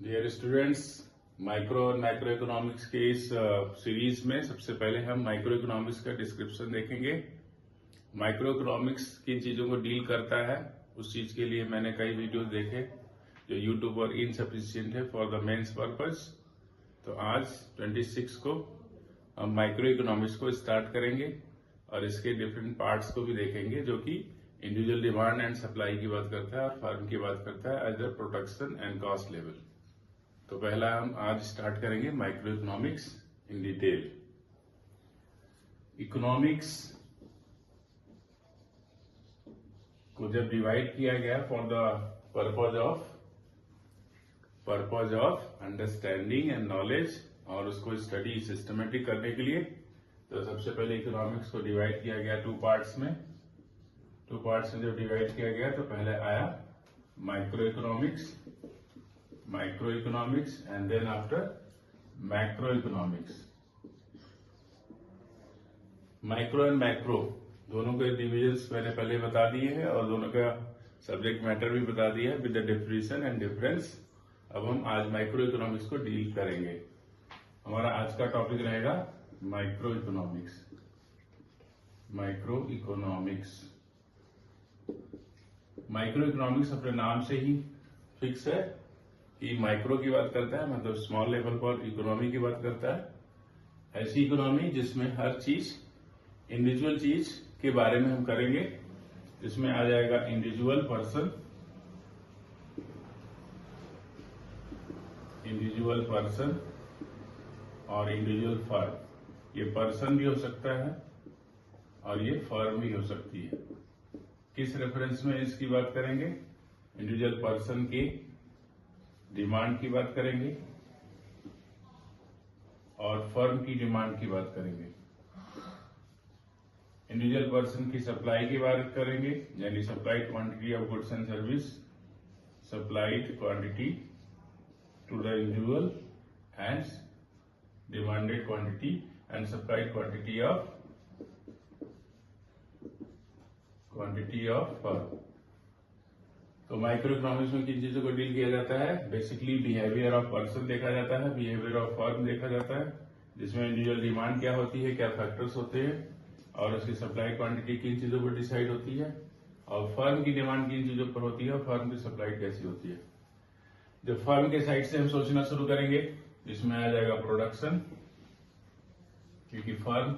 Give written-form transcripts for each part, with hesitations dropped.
Dear students, micro और macro economics के इस सीरीज में सबसे पहले हम माइक्रो इकोनॉमिक्स का डिस्क्रिप्शन देखेंगे। माइक्रो इकोनॉमिक्स किन चीजों को डील करता है, उस चीज के लिए मैंने कई वीडियोस देखे जो यूट्यूब पर इनसफिशिएंट है फॉर द मेंस पर्पस। तो आज 26 को हम माइक्रो इकोनॉमिक्स को स्टार्ट करेंगे और इसके डिफरेंट पार्ट्स को भी देखेंगे, जो कि इंडिविजुअल डिमांड एंड सप्लाई की बात करता है और फर्म की बात करता है as a production and cost level. तो पहला हम आज स्टार्ट करेंगे micro economics in detail. Economics को जब डिवाइड किया गया for the purpose of understanding and knowledge और उसको स्टडी सिस्टमेटिक करने के लिए, तो सबसे पहले इकोनॉमिक्स को डिवाइड किया गया टू पार्ट्स में जब डिवाइड किया गया तो पहले आया micro economics and then after macro economics. Micro and macro दोनों के डिविजन्स मैंने पहले बता दिए हैं और दोनों का सब्जेक्ट मैटर भी बता दिया है with the definition and difference. अब हम आज माइक्रो इकोनॉमिक्स को डील करेंगे। हमारा आज का टॉपिक रहेगा माइक्रो इकोनॉमिक्स अपने नाम से ही फिक्स है कि माइक्रो की बात करता है, मतलब स्मॉल लेवल पर इकोनॉमी की बात करता है। ऐसी इकोनॉमी जिसमें हर चीज इंडिविजुअल चीज के बारे में हम करेंगे, जिसमें आ जाएगा इंडिविजुअल पर्सन और इंडिविजुअल फर्म। ये पर्सन भी हो सकता है और ये फर्म भी हो सकती है। किस रेफरेंस में इसकी बात करेंगे? इंडिविजुअल पर्सन की डिमांड की बात करेंगे और फर्म की डिमांड की बात करेंगे। इंडिविजुअल पर्सन की सप्लाई की बात करेंगे, यानी supplied quantity of goods and service, supplied quantity to the individual and demanded quantity and supplied quantity of firm. तो माइक्रो इकोनॉमिक्स में किन चीजों को डील किया जाता है? बेसिकली बिहेवियर ऑफ पर्सन देखा जाता है, बिहेवियर ऑफ फर्म देखा जाता है, जिसमें इंडिविजुअल डिमांड क्या होती है, क्या फैक्टर्स होते हैं और उसकी सप्लाई क्वांटिटी किन चीजों पर डिसाइड होती है, और फर्म की डिमांड किन चीजों पर होती है और फर्म की सप्लाई कैसी होती है। जब फर्म के साइड से हम सोचना शुरू करेंगे, इसमें आ जाएगा प्रोडक्शन, क्योंकि फर्म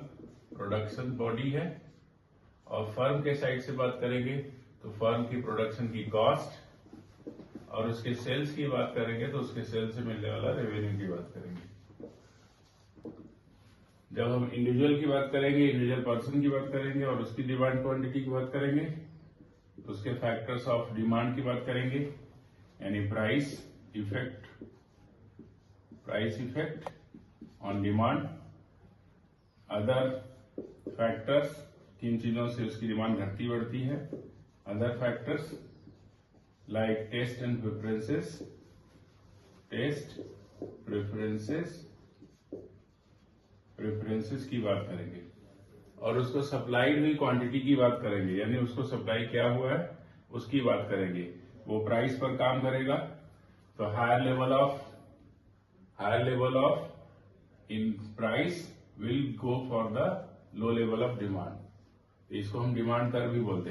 प्रोडक्शन बॉडी है। और फर्म के साइड से बात करेंगे तो फर्म की प्रोडक्शन की कॉस्ट, और उसके सेल्स की बात करेंगे तो उसके सेल्स से मिलने वाला रेवेन्यू की बात करेंगे। जब हम इंडिविजुअल की बात करेंगे, इंडिविजुअल पर्सन की बात करेंगे और उसकी डिमांड क्वांटिटी की बात करेंगे, तो उसके फैक्टर्स ऑफ डिमांड की बात करेंगे, यानी price effect on demand, other factors किन चीजों से उसकी डिमांड घटती बढ़ती है, other factors like taste preferences की बात करेंगे, और उसको सप्लाइड हुई क्वांटिटी की बात करेंगे, यानी उसको सप्लाई क्या हुआ है उसकी बात करेंगे। वो प्राइस पर काम करेगा तो higher level of in price will go for the low level of demand. इसको हम डिमांड कर्व भी बोलते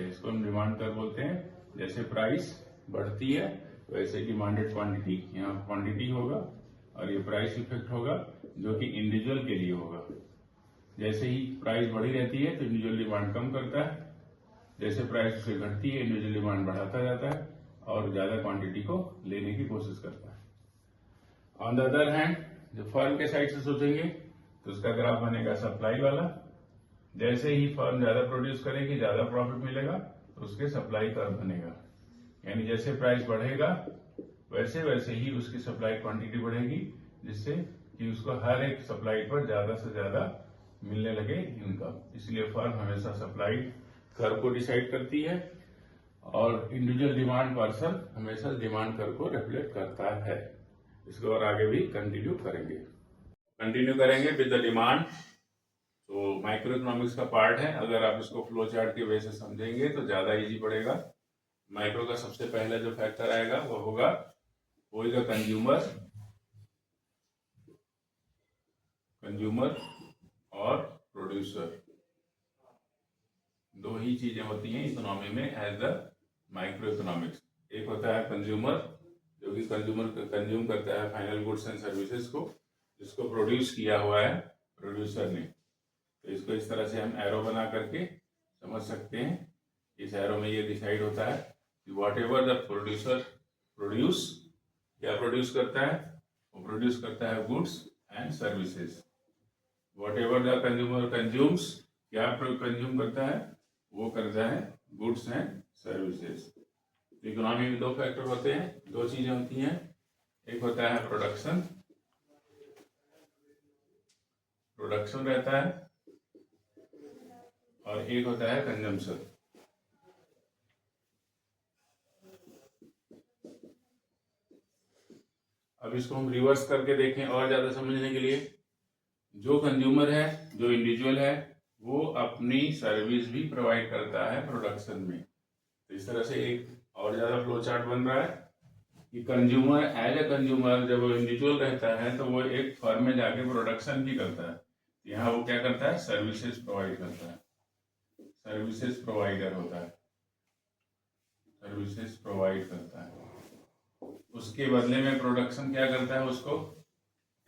हैं। जैसे प्राइस बढ़ती है वैसे डिमांडेड क्वांटिटी, यहाँ क्वांटिटी होगा और ये प्राइस इफेक्ट होगा जो कि इंडिविजुअल के लिए होगा। जैसे ही प्राइस बढ़ी रहती है तो इंडिविजुअल डिमांड कम करता है, जैसे प्राइस उससे घटती है इंडिविजुअल डिमांड बढ़ाता जाता है और ज्यादा क्वांटिटी को लेने की कोशिश करता है। ऑन द अदर हैंड, जो फर्म के साइड से सोचेंगे तो उसका ग्राफ बनेगा सप्लाई वाला। जैसे ही फर्म ज्यादा प्रोड्यूस करेगी, ज्यादा प्रॉफिट मिलेगा, तो उसके सप्लाई कर्व बनेगा, यानी जैसे प्राइस बढ़ेगा वैसे वैसे ही उसकी सप्लाई क्वांटिटी बढ़ेगी, जिससे कि उसको हर एक सप्लाई पर ज्यादा से ज्यादा मिलने लगे इनकम। इसलिए फर्म हमेशा सप्लाई कर्व को डिसाइड करती है और इंडिविजुअल डिमांड पर्सन हमेशा डिमांड कर्व को रिफ्लेक्ट करता है। इसको और आगे भी कंटिन्यू करेंगे विद द डिमांड। तो माइक्रो इकोनॉमिक्स का पार्ट है, अगर आप इसको फ्लो चार्ट की वजह से समझेंगे तो ज्यादा इजी पड़ेगा। माइक्रो का सबसे पहला जो फैक्टर आएगा वो होगा कंज्यूमर कंज्यूमर और प्रोड्यूसर, दो ही चीजें होती हैं इकोनॉमी में एज द माइक्रो इकोनॉमिक्स। एक होता है कंज्यूमर, जो कि कंज्यूमर कंज्यूम करता है फाइनल गुड्स एंड सर्विसेज को, जिसको प्रोड्यूस किया हुआ है प्रोड्यूसर ने। तो इसको इस तरह से हम एरो बना करके समझ सकते हैं। इस एरो में ये डिसाइड होता है कि what ever the producer produce, क्या प्रोड्यूस करता है, वो प्रोड्यूस करता है goods and services. What ever the consumer consumes, क्या कंज्यूम करता है, वो करता है गुड्स एंड सर्विसेज। इकोनॉमी में दो फैक्टर होते हैं, दो चीजें होती हैं, एक होता है प्रोडक्शन, प्रोडक्शन रहता है, और एक होता है कंजम्पशन। अब इसको हम रिवर्स करके देखें और ज्यादा समझने के लिए। जो कंज्यूमर है, जो इंडिविजुअल है, वो अपनी सर्विस भी प्रोवाइड करता है प्रोडक्शन में। तो इस तरह से एक और ज्यादा फ्लो चार्ट बन रहा है कि कंज्यूमर एज ए कंज्यूमर जब वो इंडिविजुअल रहता है तो वो एक फर्म में जाके प्रोडक्शन भी करता है। यहाँ वो क्या करता है, सर्विसेज प्रोवाइड करता है, सर्विसेज प्रोवाइडर होता है, सर्विसेज प्रोवाइड करता है। उसके बदले में प्रोडक्शन क्या करता है, उसको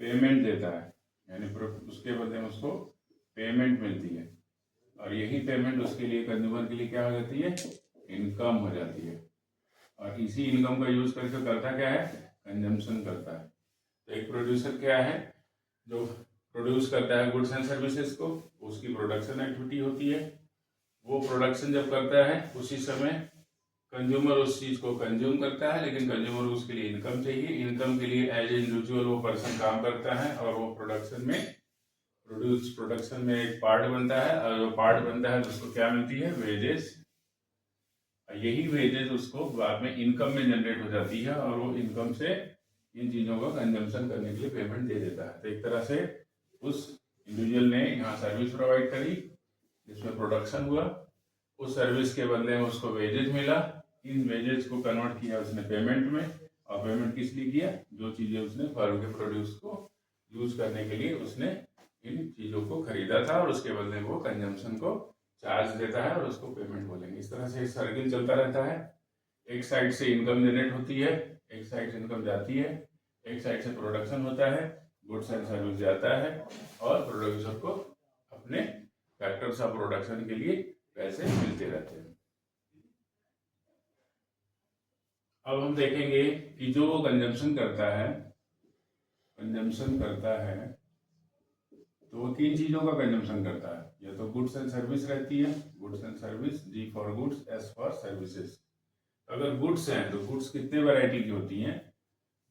पेमेंट देता है, यानी उसके बदले में उसको पेमेंट मिलती है, और यही पेमेंट उसके लिए कंज्यूमर के लिए क्या हो जाती है, इनकम हो जाती है। और इसी इनकम का यूज करके करता क्या है, कंजम्पशन करता है। तो एक प्रोड्यूसर क्या है, जो प्रोड्यूस करता है गुड्स एंड सर्विसेज को, उसकी प्रोडक्शन एक्टिविटी होती है। वो प्रोडक्शन जब करता है उसी समय कंज्यूमर उस चीज को कंज्यूम करता है, लेकिन कंज्यूमर उसके लिए इनकम चाहिए। इनकम के लिए एज ए इंडिविजुअल वो पर्सन काम करता है, और वो प्रोडक्शन में एक पार्ट बनता है, और जो पार्ट बनता है तो उसको क्या मिलती है, वेजेस। यही वेजेस उसको बाद में इनकम में जनरेट हो जाती है, और वो इनकम से इन चीजों का कंजम्पशन करने के लिए पेमेंट दे देता है। तो एक तरह से उस इंडिविजुअल ने यहाँ सर्विस प्रोवाइड करी जिसमें प्रोडक्शन हुआ, उस सर्विस के बदले में उसको वेजेज मिला, इन वेजेज को कन्वर्ट किया उसने पेमेंट में, और पेमेंट किस लिए किया, जो चीजें उसने फर्म के प्रोड्यूस को यूज करने के लिए उसने इन चीजों को खरीदा था, और उसके बदले में वो कंजम्पशन को चार्ज देता है, और उसको पेमेंट बोलेंगे। इस तरह से सर्किल चलता रहता है। एक साइड से इनकम जनरेट होती है, एक साइड से इनकम जाती है, एक साइड से प्रोडक्शन होता है, गुड्स एंड सर्विस जाता है, और प्रोड्यूसर को अपने फैक्टर्स ऑफ प्रोडक्शन के लिए पैसे मिलते रहते हैं। अब हम देखेंगे कि जो वो कंजम्पशन करता है तो वो तीन चीजों का कंजम्पशन करता है। या तो गुड्स एंड सर्विस रहती है, goods and service, G for goods, S for services. अगर गुड्स हैं तो गुड्स कितने वैरायटी की होती हैं,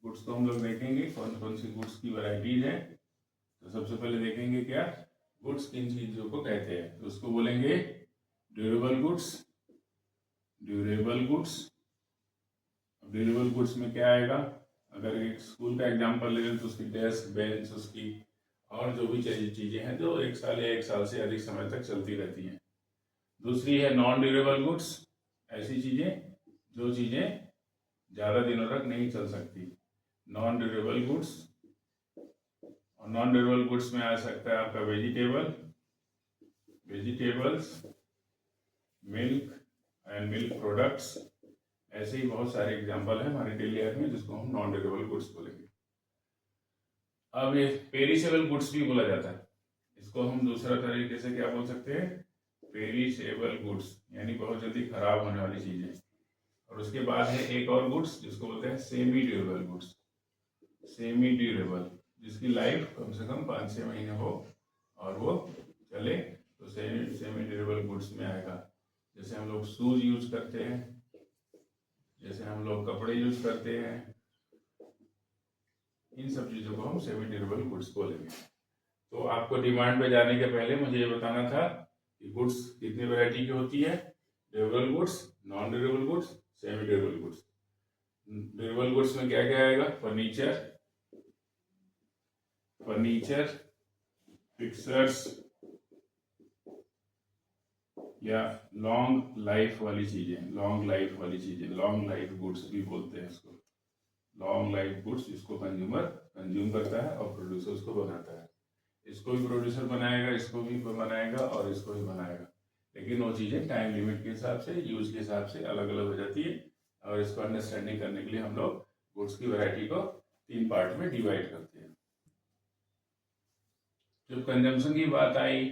गुड्स को हम लोग देखेंगे कौन कौन सी गुड्स की वैरायटीज है। तो सबसे पहले देखेंगे क्या गुड्स किन चीजों को कहते हैं, तो उसको बोलेंगे durable goods. Durable goods, durable goods में क्या आएगा, अगर एक स्कूल का एग्जांपल ले लें तो उसकी डेस्क, बेंच, उसकी और जो भी चीजें हैं जो एक साल या एक साल से अधिक समय तक चलती रहती हैं। दूसरी है नॉन ड्यूरेबल गुड्स, ऐसी चीजें जो चीजें ज्यादा दिनों तक नहीं चल सकती, नॉन ड्यूरेबल गुड्स। और नॉन ड्यूरेबल गुड्स में आ सकता है आपका vegetables, milk and milk products. ऐसे ही बहुत सारे एग्जांपल हैं हमारे डेली लाइफ में जिसको हम नॉन ड्यूरेबल गुड्स बोलेंगे। अब ये पेरिशेबल गुड्स भी बोला जाता है, इसको हम दूसरा तरीके से क्या बोल सकते हैं, पेरिशेबल गुड्स, यानी बहुत जल्दी खराब होने वाली चीजें। और उसके बाद है एक और गुड्स जिसको बोलते हैं semi durable goods. Semi durable जिसकी लाइफ कम से कम 5-6 महीने हो और वो चले, तो सेमी ड्यूरेबल गुड्स में आएगा। जैसे हम लोग शूज यूज करते हैं, जैसे हम लोग कपड़े यूज करते हैं, इन सब चीजों को हम सेमी ड्यूरेबल गुड्स बोलेंगे। तो आपको डिमांड पे जाने के पहले मुझे ये बताना था कि गुड्स कितनी वैरायटी की होती है, durable goods, non durable goods, semi durable goods. Durable goods में क्या क्या आएगा, फर्नीचर, फिक्सर्स या लॉन्ग लाइफ वाली चीजें, लॉन्ग लाइफ गुड्स भी बोलते हैं इसको। लॉन्ग लाइफ गुड्स जिसको कंज्यूमर कंज्यूम करता है और प्रोड्यूसर उसको बनाता है। इसको भी प्रोड्यूसर बनाएगा, इसको भी बनाएगा और इसको भी बनाएगा, लेकिन वो चीज़ें टाइम लिमिट के हिसाब से, यूज के हिसाब से अलग अलग हो जाती है। और इसको अंडरस्टैंडिंग करने के लिए हम लोग गुड्स की वैरायटी को 3 पार्ट में डिवाइड करते हैं। जब कंजम्पशन की बात आई,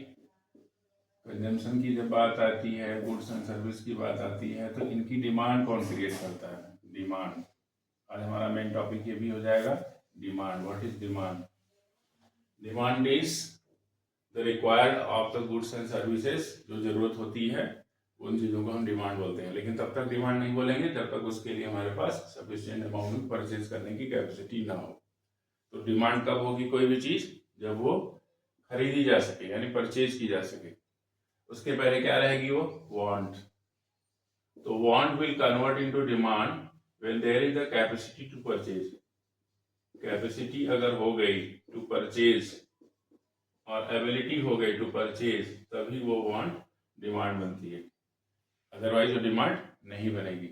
कंजम्पशन की जब बात आती है, गुड्स एंड सर्विस की बात आती है, तो इनकी डिमांड कौन क्रिएट करता है? डिमांड। आज हमारा मेन टॉपिक ये भी हो जाएगा, demand. What is demand? Demand is the required of the goods and services, जो जरूरत होती है उन चीज़ों को हम डिमांड बोलते हैं। लेकिन तब तक डिमांड नहीं बोलेंगे जब तक उसके लिए हमारे पास सफिशिएंट अमाउंट में परचेज करने की कैपेसिटी ना हो। तो डिमांड कब होगी कोई भी चीज़? जब वो खरीदी जा सके, यानी परचेज की जा सके। उसके पहले क्या रहेगी? वो वांट। तो want will convert into demand when there is the capacity to purchase. Capacity अगर हो गई टू परचेज और एबिलिटी हो गई टू परचेज, तभी वो वांट डिमांड बनती है, अदरवाइज वो डिमांड नहीं बनेगी।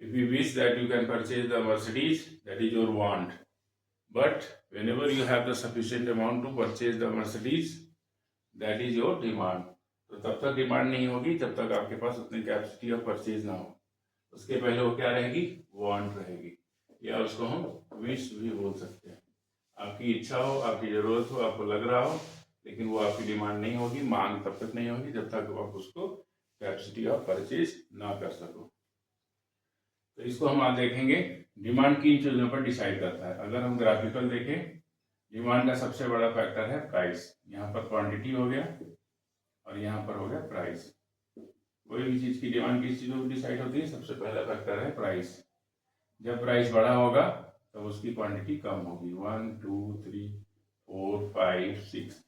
If you wish that you can purchase the Mercedes, that is your want, but whenever you have the sufficient amount to purchase the Mercedes, that is your demand। तो तब तक demand नहीं होगी जब तक आपके पास उतनी कैपेसिटी ऑफ परचेज ना हो। उसके पहले वो क्या रहेगी? वांट रहेगी, या उसको हम विश भी बोल सकते हैं। आपकी इच्छा हो, आपकी जरूरत हो, आपको लग रहा हो, लेकिन वो आपकी डिमांड नहीं होगी, मांग तब तक नहीं होगी जब तक आप उसको कैपेसिटी ऑफ परचेज ना कर सको। तो इसको हम आज देखेंगे, डिमांड किन चीजों पर डिसाइड करता है। अगर हम ग्राफिकल देखें, डिमांड का सबसे बड़ा फैक्टर है प्राइस। यहाँ पर क्वांटिटी हो गया और यहाँ पर हो गया प्राइस। कोई भी चीज की डिमांड किस चीजों पर डिसाइड होती है? सबसे पहला फैक्टर है प्राइस। जब प्राइस बड़ा होगा तब उसकी क्वांटिटी कम होगी, 1 2 3 4 5 6,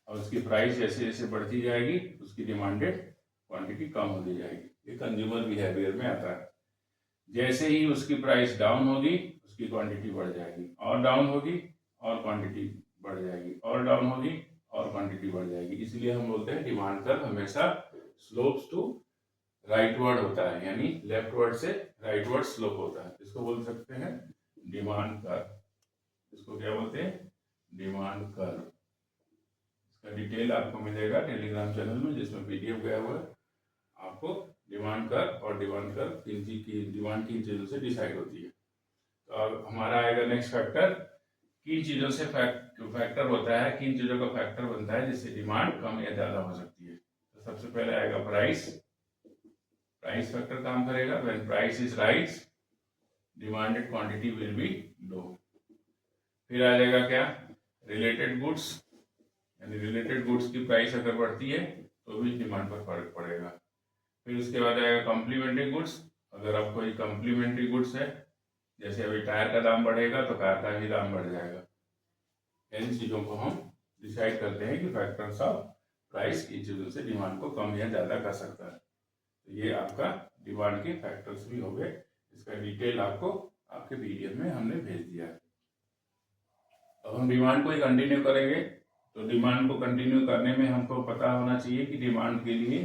और उसकी प्राइस जैसे जैसे बढ़ती जाएगी उसकी डिमांडेड क्वांटिटी कम होती जाएगी। ये कंज्यूमर बिहेवियर में आता है। जैसे ही उसकी प्राइस डाउन होगी उसकी क्वांटिटी बढ़ जाएगी, और डाउन होगी और क्वांटिटी बढ़ जाएगी, और डाउन होगी और क्वांटिटी बढ़ जाएगी। इसलिए हम बोलते हैं डिमांड कर्व हमेशा स्लोप्स टू राइटवर्ड होता है, यानी लेफ्टवर्ड से राइटवर्ड स्लोप होता है। इसको बोल सकते हैं डिमांड कर्व। इसको क्या बोलते हैं? Demand curve. इसका डिटेल आपको मिलेगा टेलीग्राम चैनल में, जिसमें पीडीएफ गया हुआ है। आपको डिमांड कर्व और डिमांड कर्व डिमांड किन चीजों से डिसाइड होती है। तो अब हमारा आएगा नेक्स्ट फैक्टर, किन चीजों से फैक्टर होता है, किन चीजों का फैक्टर बनता है जिससे डिमांड कम या ज्यादा हो सकती है। तो सबसे पहले आएगा प्राइस। प्राइस फैक्टर काम करेगा when price is rise, demanded quantity will be low. फिर आ जाएगा क्या? रिलेटेड गुड्स, यानी रिलेटेड गुड्स की प्राइस अगर बढ़ती है तो भी डिमांड पर फर्क पड़ेगा। फिर उसके बाद आएगा कॉम्प्लीमेंट्री गुड्स। अगर अब कोई कॉम्प्लीमेंट्री गुड्स है, जैसे अभी टायर का दाम बढ़ेगा तो कार का भी दाम बढ़ जाएगा। इन चीज़ों को हम डिसाइड करते हैं कि फैक्टर्स ऑफ प्राइस की चीज़ों से डिमांड को कम या ज़्यादा कर सकता है। तो ये आपका डिमांड के फैक्टर्स भी हो गए। इसका डिटेल आपको आपके पीडीएफ में हमने भेज दिया है। अब हम डिमांड को ही कंटिन्यू करेंगे। तो डिमांड को कंटिन्यू करने में हमको पता होना चाहिए कि डिमांड के लिए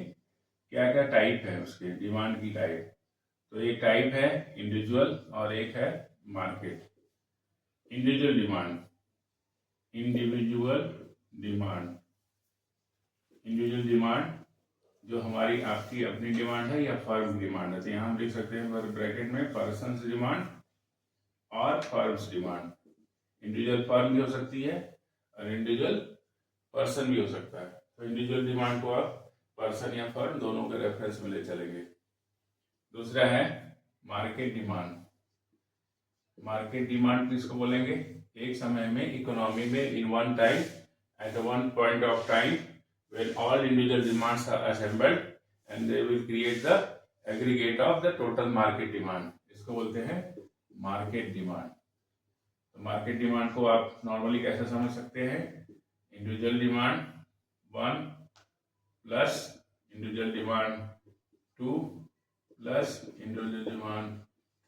क्या क्या टाइप है, उसके डिमांड की टाइप। तो एक टाइप है इंडिविजुअल और एक है market. Individual demand, individual demand, individual demand जो हमारी आपकी अपनी डिमांड है या फर्म डिमांड है। तो यहाँ हम लिख सकते हैं ब्रैकेट में पर्सन्स डिमांड और फर्म्स डिमांड। इंडिविजुअल फर्म भी हो सकती है और इंडिविजुअल पर्सन भी हो सकता है। तो इंडिविजुअल डिमांड को आप पर्सन या फर्म दोनों के रेफरेंस में ले चलेंगे। दूसरा है मार्केट डिमांड। मार्केट डिमांड किसको बोलेंगे? एक समय में इकोनॉमी में in one time at one point of time when all individual demands are assembled and they will create the aggregate of the total market demand, इसको बोलते हैं मार्केट डिमांड। तो मार्केट डिमांड को आप नॉर्मली कैसे समझ सकते हैं? Individual demand 1 plus individual demand 2 plus individual demand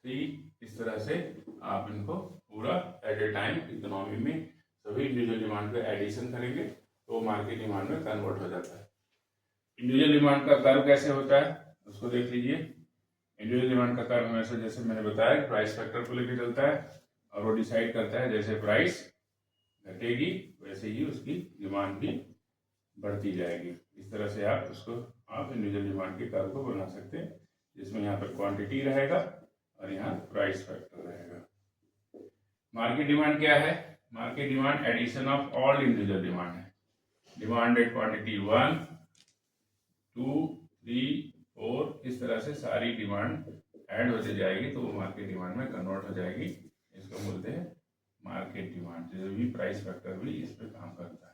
3, इस तरह से आप इनको पूरा एट ए टाइम इकोनॉमी में सभी इंडिविजुअल डिमांड का एडिशन करेंगे तो मार्केट डिमांड में कन्वर्ट हो जाता है। इंडिविजुअल डिमांड का कर्व कैसे होता है उसको देख लीजिए। इंडिविजुअल डिमांड का कर्व हमेशा जैसे मैंने बताया प्राइस फैक्टर को लेकर चलता है और वो डिसाइड करता है जैसे प्राइस घटेगी वैसे ही उसकी डिमांड भी बढ़ती जाएगी। इस तरह से आप उसको आप इंडिविजुअल डिमांड के कर्व को बना सकते हैं, जिसमें यहाँ पर क्वांटिटी रहेगा और यहाँ प्राइस फैक्टर रहेगा। मार्केट डिमांड क्या है? Market demand addition of all individual demand है। डिमांडेड क्वांटिटी 1, 2, 3, 4 इस तरह से सारी डिमांड ऐड होती जाएगी तो वो मार्केट डिमांड में कन्वर्ट हो जाएगी। इसको बोलते हैं मार्केट डिमांड। जो भी प्राइस फैक्टर भी इस पे काम करता है।